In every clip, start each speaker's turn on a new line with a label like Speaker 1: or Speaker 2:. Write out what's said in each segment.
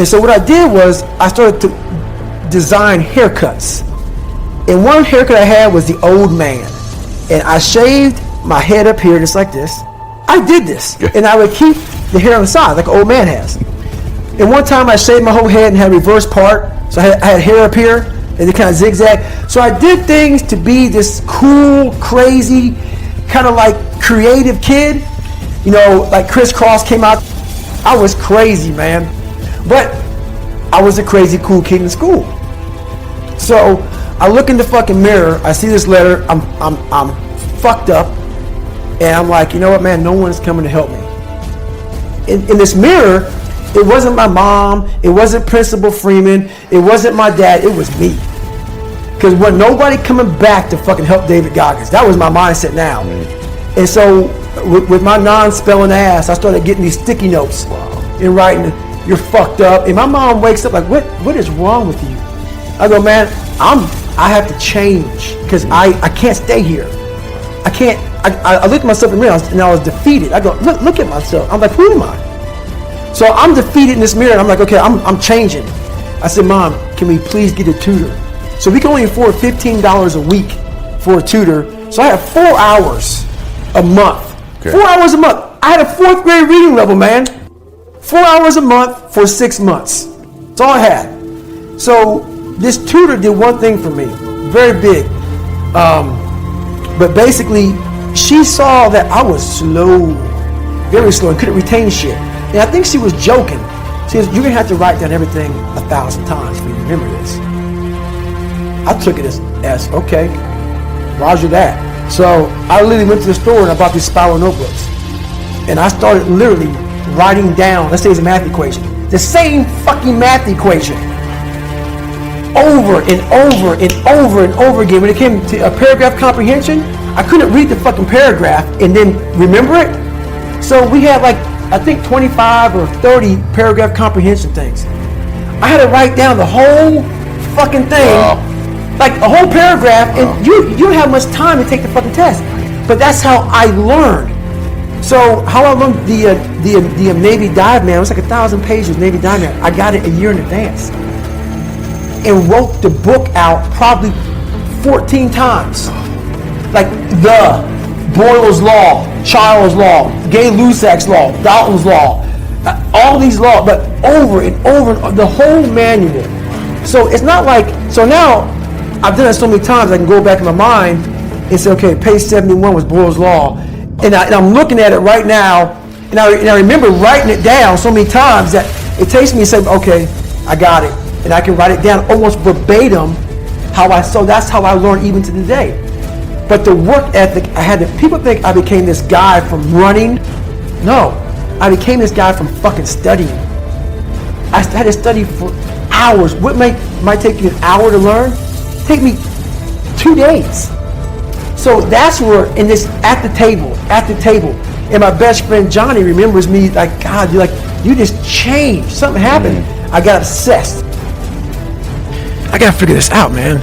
Speaker 1: And so what I did was I started to design haircuts. And one haircut I had was the old man. And I shaved my head up here just like this. I did this. And I would keep the hair on the side like an old man has. And one time I shaved my whole head and had a reverse part. So I had hair up here and it kind of zigzag. So I did things to be this cool, crazy, kind of like creative kid. You know, like Crisscross came out. I was crazy, man. But I was a crazy cool kid in school. So I look in the fucking mirror, I see this letter, I'm fucked up, and I'm like, you know what, man, no one's coming to help me. In this mirror, it wasn't my mom, it wasn't Principal Freeman, it wasn't my dad, it was me. Because wasn't nobody coming back to fucking help David Goggins. That was my mindset now. And so with my non-spelling ass, I started getting these sticky notes and writing, you're fucked up. And my mom wakes up like, what is wrong with you? I go, man, I have to change because I can't stay here. I can't. I looked at myself in the mirror and I was defeated. I go, look at myself. I'm like, who am I? So I'm defeated in this mirror and I'm like, okay, I'm changing. I said, Mom, can we please get a tutor? So we can only afford $15 a week for a tutor. So I have 4 hours a month. Okay. 4 hours a month. I had a 4th grade reading level, man. 4 hours a month for 6 months. That's all I had. So this tutor did one thing for me, very big. But basically, she saw that I was slow, very slow, and couldn't retain shit. And I think she was joking. She says, you're going to have to write down everything 1,000 times for you to remember this. I took it as okay, roger that. So I literally went to the store and I bought these spiral notebooks. And I started literally writing down, let's say it's a math equation, the same fucking math equation over and over and over and over again. When it came to a paragraph comprehension, I couldn't read the fucking paragraph and then remember it. So we had like, I think 25 or 30 paragraph comprehension things. I had to write down the whole fucking thing, like a whole paragraph, and you don't have much time to take the fucking test. But that's how I learned. So how I learned the Navy Dive Man, it was like 1,000 pages, Navy Dive Man. I got it a year in advance and wrote the book out probably 14 times. Like the Boyle's Law, Child's Law, Gay-Lussac's Law, Dalton's Law, all these laws, but over and over, the whole manual. So it's not like, so now I've done it so many times I can go back in my mind and say, okay, page 71 was Boyle's Law. And I'm looking at it right now, and I remember writing it down so many times that it takes me to say, okay, I got it. And I can write it down almost verbatim so that's how I learned even to today. But the work ethic, people think I became this guy from running. No, I became this guy from fucking studying. I had to study for hours. What might take you an hour to learn, take me 2 days. So that's where, at the table, and my best friend Johnny remembers me like, God, you just changed. Something happened. I got obsessed. I gotta figure this out, man.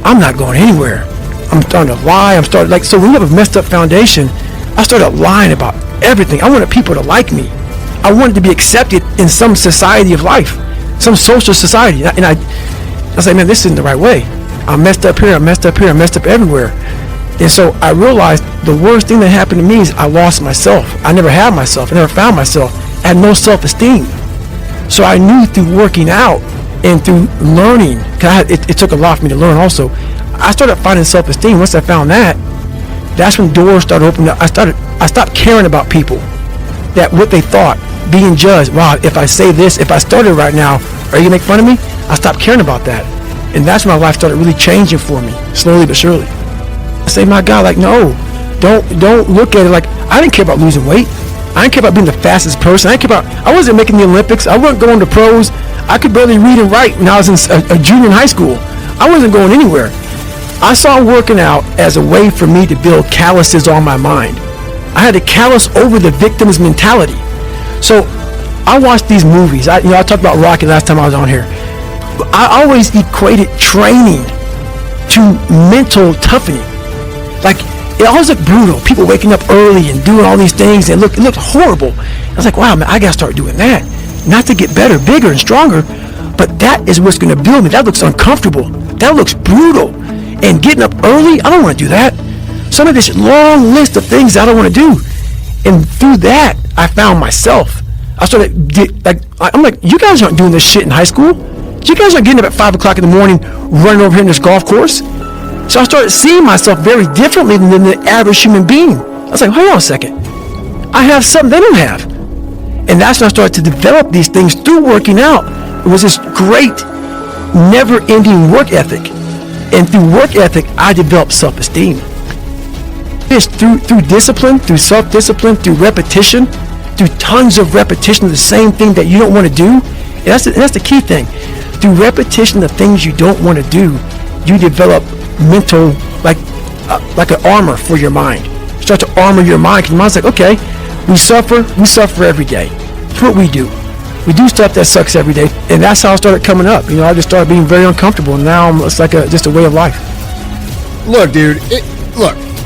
Speaker 1: I'm not going anywhere. I'm starting to lie. So when you have a messed up foundation, I started lying about everything. I wanted people to like me. I wanted to be accepted in some society of life, some social society. And I was like, man, this isn't the right way. I messed up here, I messed up here, I messed up everywhere. And so I realized the worst thing that happened to me is I lost myself. I never had myself. I never found myself. I had no self-esteem. So I knew through working out and through learning, because it took a lot for me to learn also, I started finding self-esteem. Once I found that, that's when doors started opening up. I stopped caring about people, that what they thought, being judged. Wow, if I say this, if I started right now, are you gonna make fun of me? I stopped caring about that. And that's when my life started really changing for me, slowly but surely. I say, my God, like, no, don't look at it like, I didn't care about losing weight. I didn't care about being the fastest person. I wasn't making the Olympics. I wasn't going to pros. I could barely read and write when I was a junior in high school. I wasn't going anywhere. I saw working out as a way for me to build calluses on my mind. I had to callous over the victim's mentality. So I watched these movies. I talked about Rocky last time I was on here. I always equated training to mental toughening. Like, it always looked brutal. People waking up early and doing all these things, and it looked horrible. I was like, wow, man, I gotta start doing that. not to get better, bigger, and stronger, but that is what's going to build me. That looks uncomfortable. That looks brutal. And getting up early, I don't want to do that. Some of this long list of things I don't want to do. And through that, I found myself. I started, I'm like, you guys aren't doing this shit in high school. You guys aren't getting up at 5 o'clock in the morning, running over here in this golf course. So I started seeing myself very differently than the average human being. I was like, hold on a second. I have something they don't have. And that's when I started to develop these things through working out. It was this great, never-ending work ethic. And through work ethic, I developed self-esteem. It's through discipline, through self-discipline, through repetition, through tons of repetition of the same thing that you don't want to do. And that's the key thing. Through repetition of things you don't want to do, you develop mental, like an armor for your mind. You start to armor your mind, because your mind's like, okay, we suffer every day. That's what we do. We do stuff that sucks every day, and that's how I started coming up. I just started being very uncomfortable, and now it's like just a way of life.
Speaker 2: Look, dude,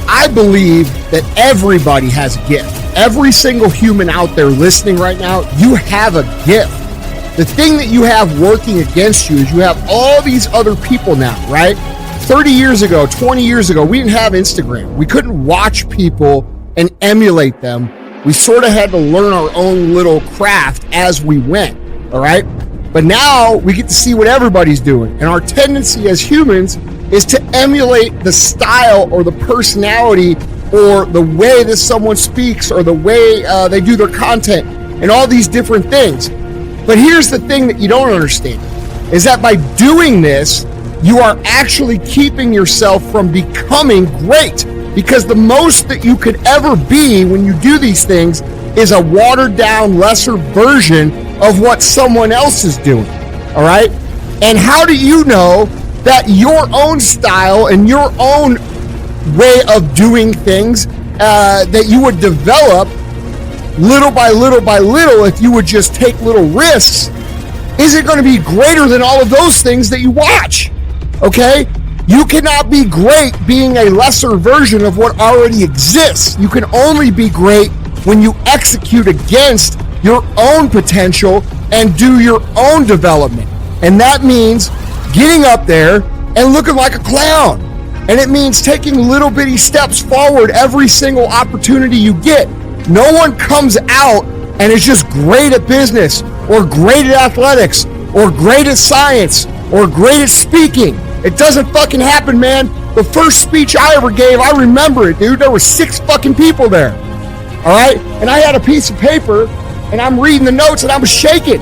Speaker 2: I believe that everybody has a gift. Every single human out there listening right now, you have a gift. The thing that you have working against you is you have all these other people now, right? 30 years ago, 20 years ago, we didn't have Instagram. We couldn't watch people and emulate them. We sort of had to learn our own little craft as we went, all right? But now we get to see what everybody's doing. And our tendency as humans is to emulate the style or the personality or the way that someone speaks or the way they do their content and all these different things. But here's the thing that you don't understand, is that by doing this, you are actually keeping yourself from becoming great. Because the most that you could ever be when you do these things is a watered down, lesser version of what someone else is doing. All right? And how do you know that your own style and your own way of doing things that you would develop little by little by little, if you would just take little risks, is it going to be greater than all of those things that you watch? Okay? You cannot be great being a lesser version of what already exists. You can only be great when you execute against your own potential and do your own development. And that means getting up there and looking like a clown. And it means taking little bitty steps forward every single opportunity you get. No one comes out and is just great at business or great at athletics or great at science or great at speaking. It doesn't fucking happen, man. The first speech I ever gave, I remember it, dude. There were 6 fucking people there. All right? And I had a piece of paper, and I'm reading the notes, and I was shaking.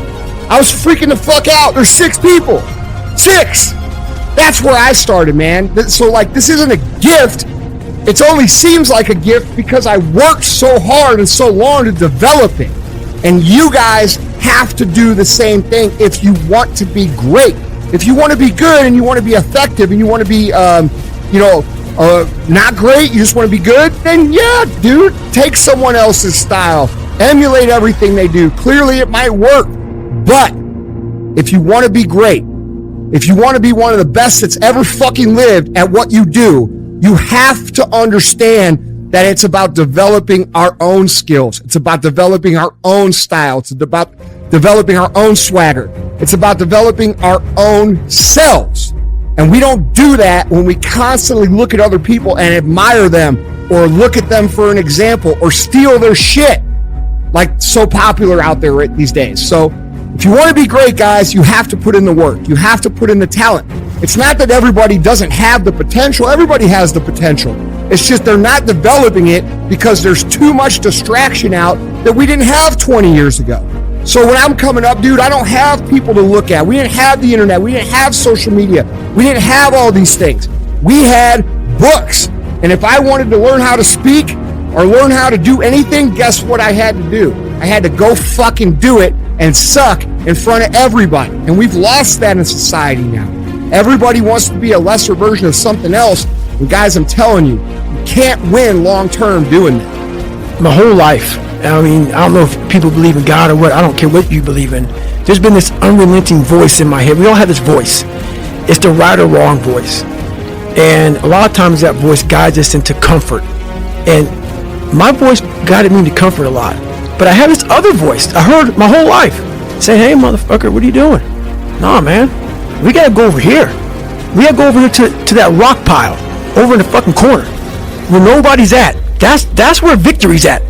Speaker 2: I was freaking the fuck out. There's 6 people. 6! That's where I started, man. So, this isn't a gift. It only seems like a gift because I worked so hard and so long to develop it. And you guys have to do the same thing if you want to be great. If you want to be good and you want to be effective and you want to be, not great, you just want to be good, then yeah, dude, take someone else's style. Emulate everything they do. Clearly it might work. But if you want to be great, if you want to be one of the best that's ever fucking lived at what you do, you have to understand that it's about developing our own skills. It's about developing our own style. It's about developing our own swagger. It's about developing our own selves. And we don't do that when we constantly look at other people and admire them or look at them for an example or steal their shit like so popular out there these days. So if you want to be great, guys, you have to put in the work. You have to put in the talent. It's not that everybody doesn't have the potential. Everybody has the potential. It's just they're not developing it because there's too much distraction out that we didn't have 20 years ago. So when I'm coming up, dude, I don't have people to look at. We didn't have the internet. We didn't have social media. We didn't have all these things. We had books. And if I wanted to learn how to speak or learn how to do anything, guess what I had to do? I had to go fucking do it and suck in front of everybody. And we've lost that in society now. Everybody wants to be a lesser version of something else. And guys, I'm telling you, you can't win long term doing that.
Speaker 1: My whole life, I mean, I don't know if people believe in God or what. I don't care what you believe in. There's been this unrelenting voice in my head. We all have this voice. It's the right or wrong voice. And a lot of times that voice guides us into comfort. And my voice guided me into comfort a lot. But I have this other voice I heard my whole life. Say, hey, motherfucker, what are you doing? Nah, man, we gotta go over here. We gotta go over here to that rock pile over in the fucking corner where nobody's at. That's where victory's at.